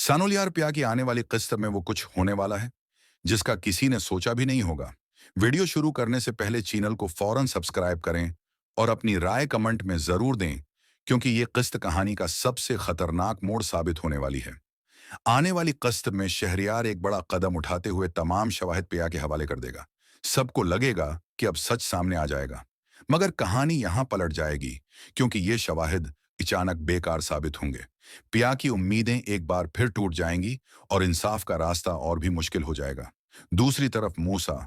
सानोलियार प्या की आने वाली किस्त में वो कुछ होने वाला है जिसका किसी ने सोचा भी नहीं होगा। वीडियो शुरू करने से पहले चैनल को फौरन सब्सक्राइब करें और अपनी राय कमेंट में जरूर दें, क्योंकि ये किस्त कहानी का सबसे खतरनाक मोड़ साबित होने वाली है। आने वाली किस्त में शहरयार एक बड़ा कदम उठाते हुए तमाम शवाहिद प्या के हवाले कर देगा। सबको लगेगा कि अब सच सामने आ जाएगा, मगर कहानी यहां पलट जाएगी, क्योंकि ये शवाहिद अचानक बेकार साबित होंगे। प्या की उम्मीदें एक बार फिर टूट जाएंगी और इंसाफ का रास्ता और भी मुश्किल हो जाएगा। दूसरी तरफ मूसा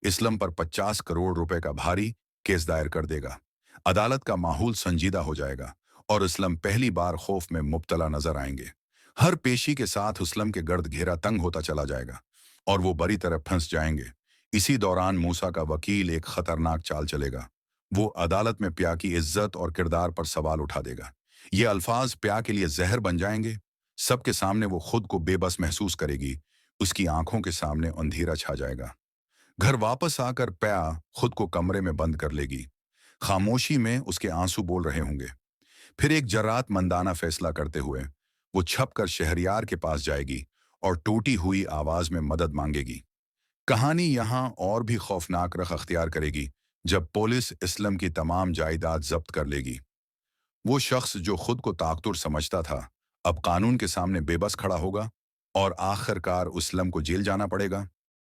इस्लम पर 50 करोड़ रुपए का भारी केस दायर कर देगा। अदालत का माहौल संजीदा हो जाएगा और इस्लम पहली बार खौफ में मुब्तला नजर आएंगे। हर पेशी के साथ इस्लम के गर्द घेरा तंग होता चला जाएगा और वो बड़ी तरह फंस जाएंगे। इसी दौरान मूसा का वकील एक खतरनाक चाल चलेगा। वो अदालत में प्या की इज्जत और किरदार पर सवाल उठा देगा। ये अल्फाज प्या के लिए जहर बन जाएंगे। सबके सामने वो खुद को बेबस महसूस करेगी। उसकी आंखों के सामने अंधेरा छा जाएगा। घर वापस आकर प्या खुद को कमरे में बंद कर लेगी। खामोशी में उसके आंसू बोल रहे होंगे। फिर एक जर्रात मंदाना फैसला करते हुए वो छप कर शहरयार के पास जाएगी और टूटी हुई आवाज में मदद मांगेगी। कहानी यहाँ और भी खौफनाक रख अख्तियार करेगी जब पुलिस इस्लम की तमाम जायदाद जब्त कर लेगी। वो शख्स जो खुद को ताकतवर समझता था, अब कानून के सामने बेबस खड़ा होगा और आखिरकार इस्लम को जेल जाना पड़ेगा।